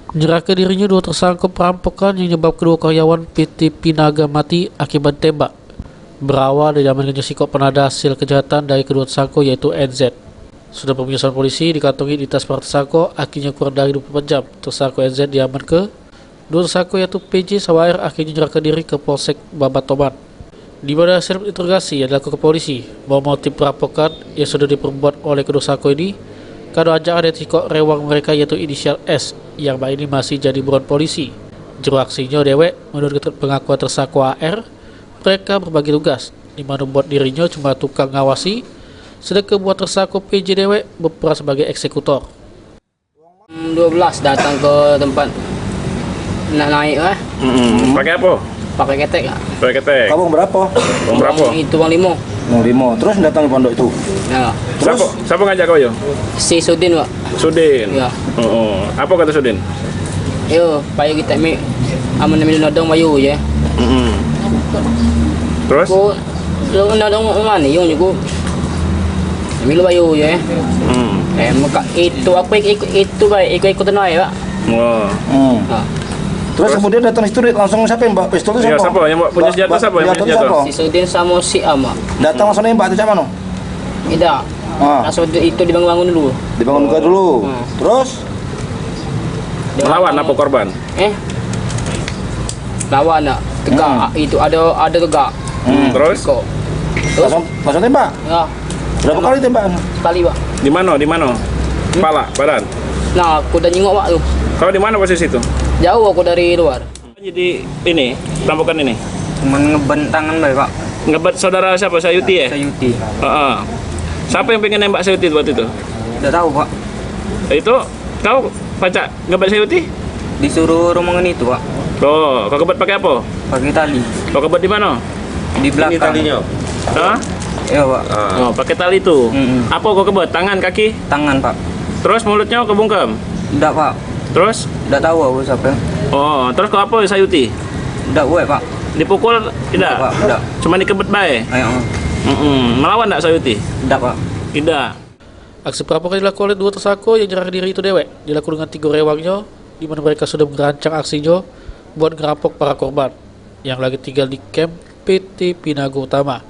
Menyerahkan dirinya dua tersangka perampokan yang menyebabkan kedua karyawan PT Pinaga mati akibat tembak. Berawal dari amankannya sikap penada hasil kejahatan dari kedua tersangka yaitu NZ. Sudah pemeriksaan polisi dikantongi di tas para tersangka, akhirnya kurang dari 24 jam. Tersangka NZ diamankan. Dua tersangka yaitu PJ Sawair akhirnya menyerahkan diri ke Polsek Babatoman. Di mana hasil interogasi yang dilakukan polisi bahwa motif perampokan yang sudah diperbuat oleh kedua tersangka ini karena ajakan dari sikap rewang mereka yaitu inisial S yang ini masih jadi buron polisi. Juru aksinya dewek menurut pengakuan tersangka AR, mereka berbagi tugas di mana buat dirinya cuma tukang ngawasi, sedangkan buat tersangka PJ dewek berperan sebagai eksekutor. 12 datang ke tempat nak naik lah. Pakai apa? Pakai ketek lah. Pakai ketek. Kamu berapa? Uang berapa? Itu uang 5. Mau 5. Terus datang ke pondok itu. Ya. Terus Siapa ngajak kau yo? Si Sudin, Pak. Sudin. Ya. Oh. Apa kata Sudin? Yo, payah kita aman ambil nodong mayu je. Terus? Ko nodong mana yung juga. Ambil mayu je. Maka itu apa itu baik ikut naik, Pak. Wah. Ha. Terus kemudian datang itu langsung siapa yang mbak pistol itu Ya, siapa? siapa yang punya senjata? Siapa yang punya senjata? Si Sudin sama si Ama. Datang langsung nembak itu siapa no? Tidak. Langsung itu dibangun dulu. Dibangun juga dulu. Terus Melawan apa korban? Lawan nak tegak. Itu ada tegak. Terus? Kok. langsung tembak. Ya, Berapa kali tembakan? sekali, Pak. Di mana? Di mana? Kepala, badan. Nah, aku dah nyengok, Pak tu. Kau di mana posisi itu? Jauh aku dari luar. Jadi ini, perampokan ini. Cuman ngebent tangan baik pak. Ngebet saudara siapa? Sayuti ya? Sayuti. Heeh. Siapa yang pengen nembak Sayuti waktu itu? Udah tahu pak. Itu kau pacak ngebet Sayuti? Disuruh rombongan itu pak. Oh, kau kebet pakai apa? Pakai tali. Kau kebet di mana? Di belakang. Ini talinya. Hah? Iya pak. Oh, pakai tali itu. Apa kau kebet? Tangan, kaki? Tangan pak. Terus mulutnya kebungkam? Udah pak. Terus? Udah tahu aku siapa. Oh, terus kau apa Sayuti? Udah gue pak. Dipukul tidak? Pak. Udah. Cuma dikebet bae. Ayo. Melawan tak Sayuti? Udah pak. Tidak. Aksi perampokan dilakukan oleh dua tersangka yang menyerahkan diri itu dewek dilakukan dengan 3 rewangnya, di mana mereka sudah merancang aksinya buat ngerampok para korban yang lagi tinggal di kamp PT Pinago Utama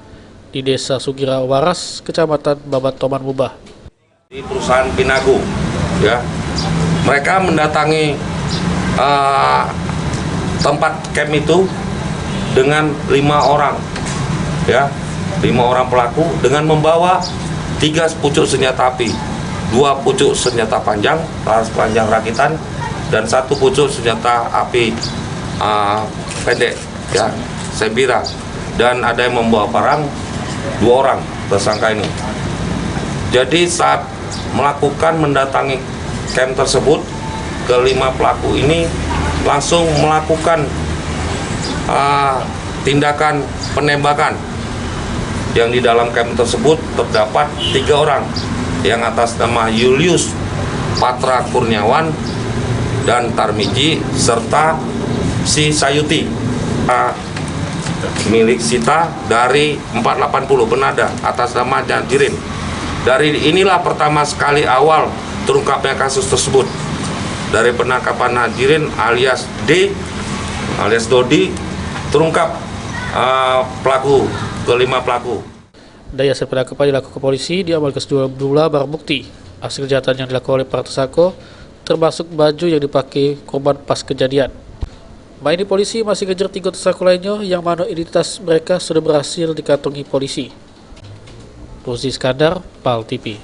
di Desa Sugira Waras, Kecamatan Babatoman Mubah. Di perusahaan Pinago, ya, mereka mendatangi tempat camp itu dengan 5 orang, ya, 5 orang pelaku dengan membawa 3 pucuk senjata api, 2 pucuk senjata panjang, laras panjang rakitan, dan 1 pucuk senjata api pendek, ya, Sebira, dan ada yang membawa parang 2 orang tersangka ini. Jadi saat mendatangi camp tersebut, ke-5 pelaku ini langsung melakukan tindakan penembakan yang di dalam camp tersebut terdapat 3 orang yang atas nama Julius Patra Kurniawan dan Tarmiji serta si Sayuti milik Sita dari 480 Penada atas nama Jirin. Dari inilah pertama sekali awal terungkapnya kasus tersebut. Dari penangkapan Najirin alias D alias Dodi terungkap ke-5 pelaku. Daya hasil penangkapan dilakukan polisi diamankan sejumlah barang bukti hasil kejahatan yang dilakukan oleh para tersangka, termasuk baju yang dipakai korban pas kejadian. Ini polisi masih kejar 3 tersangka lainnya yang mana identitas mereka sudah berhasil dikantongi polisi. Rozi Iskandar, PAL TV.